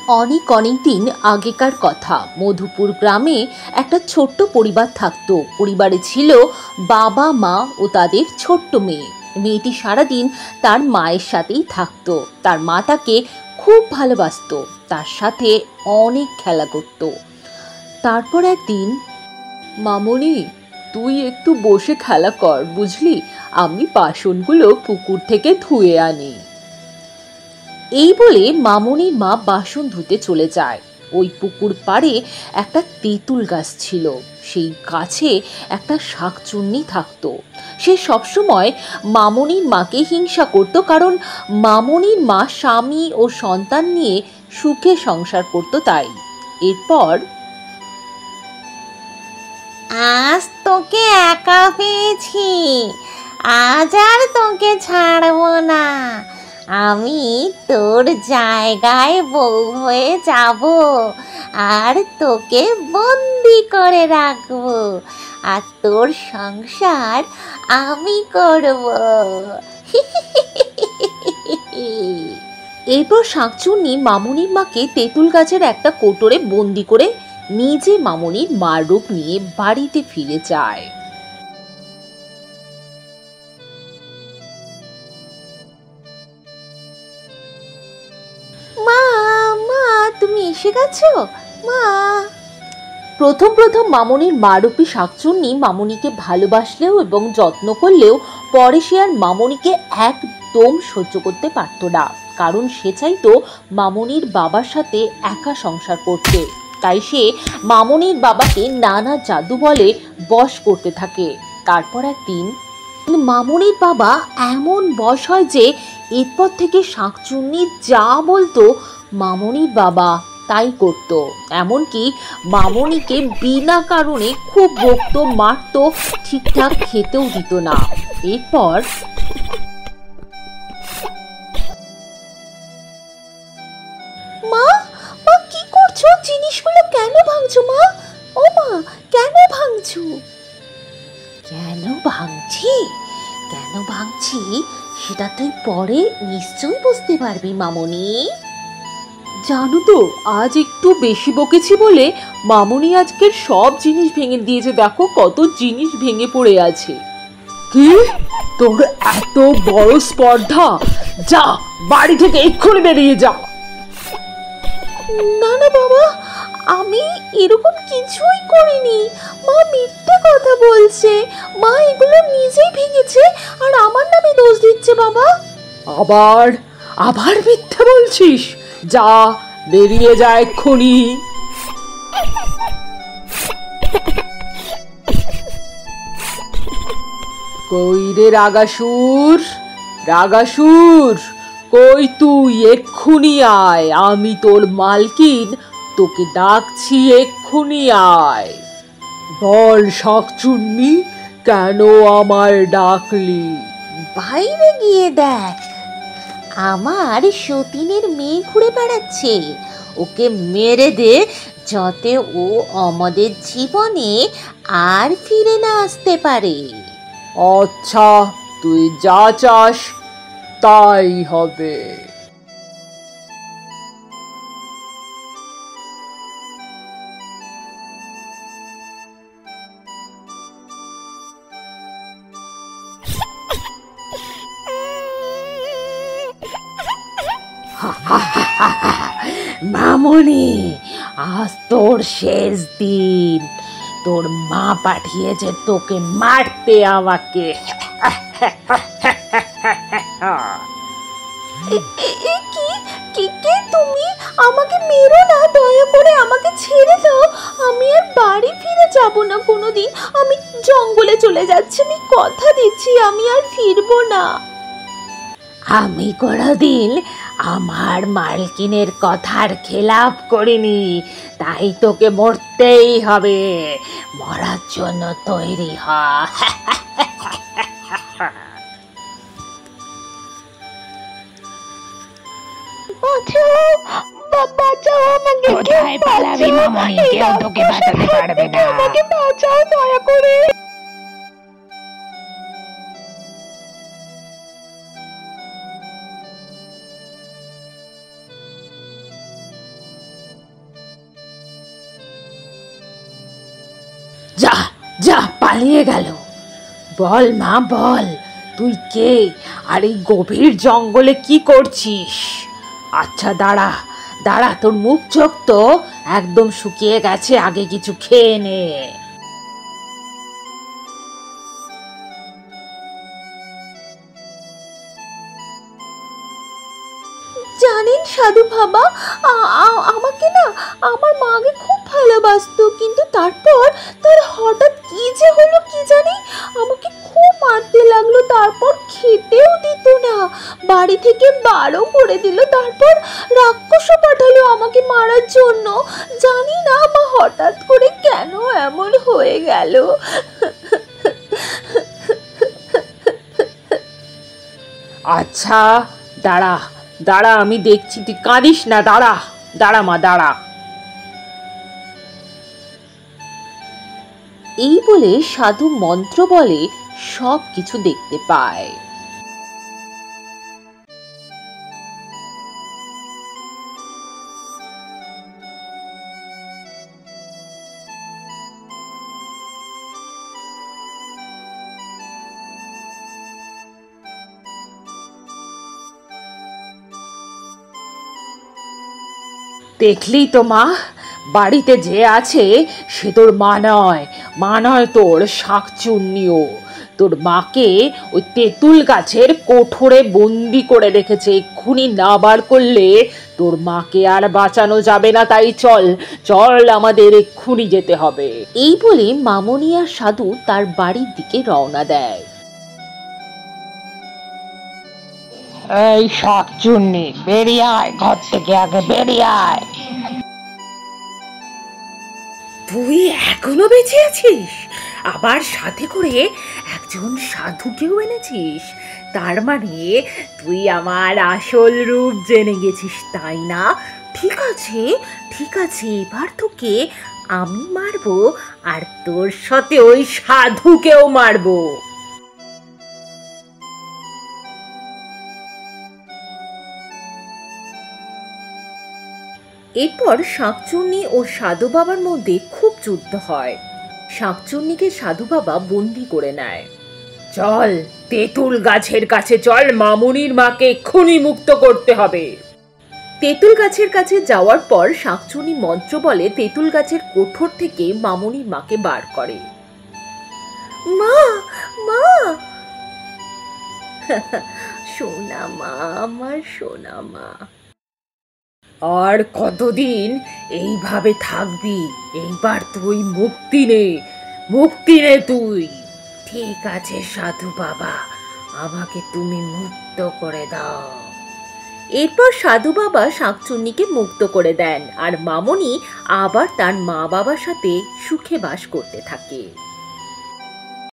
অনেক অনেক দিন আগেকার কথা। মধুপুর গ্রামে একটা ছোট্ট পরিবার থাকতো। পরিবারে ছিল বাবা, মা ও তাদের ছোট্ট মেয়ে। মেয়েটি সারাদিন তার মায়ের সাথেই থাকতো। তার মা তাকে খুব ভালোবাসতো, তার সাথে অনেক খেলা করত। তারপর একদিন, মামনি, তুই একটু বসে খেলা কর বুঝলি, আমি বাসনগুলো পুকুর থেকে ধুয়ে আনি। এই বলে মামনির মা বাসন ধুতে চলে যায়। ওই পুকুর পাড়ে একটা তেঁতুল গাছ ছিল। সেই গাছে একটা শাকচুন্নি থাকতো। সে সবসময় মামনির মাকে হিংসা করত, কারণ মামনির মা স্বামী ও সন্তান নিয়ে সুখে সংসার করত তাই। এরপর, আজ তোকে একা পেয়েছি, আজ আর তোকে ছাড়বো না। আমি তোর জায়গায় বউ হয়ে যাব আর তোকে বন্দি করে রাখবো, আর তোর সংসার আমি করব। এরপর শাকচুন্নি মামনির মাকে তেঁতুল গাছের একটা কোটরে বন্দি করে নিজে মামনির মার রূপ নিয়ে বাড়িতে ফিরে যায়। মা, মা, তুমি এসে গেছো? মা। প্রথম প্রথম মামনির মারূপী শাকচুন্নি মামনিকে ভালোবাসলেও এবং যত্ন করলেও পরে সে আর মামনিকে একদম সহ্য করতে পারত না, কারণ সে চাইতো মামনির বাবার সাথে একা সংসার করতে। তাই সে মামনির বাবাকে নানা জাদু বলে বশ করতে থাকে। তারপর একদিন মামনির বাবা এমন বশ হয় যে এরপর থেকে শাকচুন্নি যা বলতো মামনির বাবা তাই করত। এমনকি মামনিকে বিনা কারণে খুব বকতো, মারতো, ঠিকঠাক খেতেও দিত না। এরপর, মা, মা, কি করছো? জিনিসগুলো কেন ভাঙছো মা? ও মা, কেন ভাঙছো? কেন ভাঙছি কেন ভাঙছি সেটা তুই পরে নিশ্চয়ই বুঝতে পারবি মামনি। জানো তো, আজ একটু বেশি বকেছি বলে মামনি আজকের সব জিনিস ভেঙে দিয়েছে। দেখো কত জিনিস ভেঙে পড়ে আছে। কি, তোর এত বড় স্পর্ধা? যা, বাড়ি থেকে এক্ষুনি বেরিয়ে যা। না না বাবা, আমি এরকম কিছুই করিনি। মা মিথ্যে কথা বলছে। মা এগুলো নিজেই ভেঙেছে আর আমার নামে দোষ দিচ্ছে বাবা। আবার আবার মিথ্যে বলছিস? যা, বেরিয়ে যা এক্ষুনি। কই রে রাগাসুর, রাগাসুর, কই তুই? এক্ষুনি আয়, আমি তোর মালকিন, তোকে ডাকছি, এক্ষুনি আয়। বল শাকচুন্নি, কেন আমায় ডাকলি? বাইরে গিয়ে দেখ, আমার সতীনের মেয়ে ঘুরে বেড়াচ্ছে। ওকে মেরে দে, যাতে ও আমাদের জীবনে আর ফিরে না আসতে পারে। আচ্ছা, তুই যা চাস তাই হবে। মামনি, আজ তোর শেষ দিন। তোর মা পাঠিয়েছে তোকে মারতে আমাকে। কে তুমি? আমাকে মেরো না, দয়া করে আমাকে ছেড়ে দাও। আমি আর বাড়ি ফিরে যাব না কোনোদিন। আমি জঙ্গলে চলে যাচ্ছি, আমি কথা দিচ্ছি আমি আর ফিরবো না। আমি কোনোদিন আমার মালকিনের কথার খেলাপ করিনি, তাই তোকে মরতেই হবে। মরার জন্য তৈরি হ। বাঁচাও আমাকে, কোথায় পালাবি মামনি? কেউ তোকে বাঁচাতে পারবে না। আমাকে বাঁচাও দয়া করে। যা পালিয়ে গেল। বল মা বল, তুই কে আর এই গভীর জঙ্গলে কি করছিস? আচ্ছা দাঁড়া দাঁড়া, তোর মুখ চোখ তো একদম শুকিয়ে গেছে, আগে কিছু খেয়ে নে। জানেন সাধু বাবা, আমাকে না আমার মা আগে খুব ভালোবাসতো, কিন্তু তারপর তার হঠাৎ কি যে হলো কি জানি, আমাকে খুব মারতে লাগলো, তারপর খেতেও দিত না, বাড়ি থেকে বারও করে দিল, তারপর রাক্ষসও পাঠালো আমাকে মারার জন্য। জানি না মা হঠাৎ করে কেন এমন হয়ে গেল। আচ্ছা দাঁড়া দাঁড়া, আমি দেখছি, তুই কাঁদিস না, দাঁড়া দাঁড়া মা দাঁড়া। এই বলে সাধু মন্ত্র বলে সব কিছু দেখতে পায়। দেখলি তো মা, বাড়িতে যে আছে সে তোর মা নয়, মা নয় তোর শাকচুন্নিও। তোর মাকে ওই তেঁতুল গাছের কোঠরে বন্দি করে রেখেছে, এক্ষুনি না বার করলে তোর মাকে আর বাঁচানো যাবে না। তাই চল চল, আমাদের এক্ষুনি যেতে হবে। এই বলে মামনি আর সাধু তার বাড়ির দিকে রওনা দেয়। এই শাকচুন্নি, বেরিয়ে আয় ঘর থেকে, আগে বেরিয়ে আয়। তুই এখনো বেঁচে আছিস, আবার সাথে করে একজন সাধুকেও এনেছিস? তার মানে তুই আমার আসল রূপ জেনে গেছিস, তাই না? ঠিক আছে ঠিক আছে, এবার তোকে আমি মারবো, আর তোর সাথে ওই সাধুকেও মারবো। এরপর শাকচুন্নি ও সাধু বাবার মধ্যে খুব যুদ্ধ হয়। শাকচুন্নিকে সাধু বাবা বন্দি করে নেয়। চল তেঁতুল গাছের কাছে চল, মামুনির মাকে এক্ষুনি মুক্ত করতে হবে। তেঁতুল গাছের কাছে যাওয়ার পর শাকচুন্নি মন্ত্র বলে তেঁতুল গাছের কোঠর থেকে মামুনির মাকে বার করে। মা মা সোনা মা, আমার সোনা মা। আর কতদিন এইভাবে থাকবি? এইবার তুই মুক্তি নে, মুক্তি নে তুই। ঠিক আছে সাধু বাবা, আমাকে তুমি মুক্ত করে দাও। এরপর সাধু বাবা শাকচুন্নিকে মুক্ত করে দেন, আর মামনি আবার তার মা বাবার সাথে সুখে বাস করতে থাকে।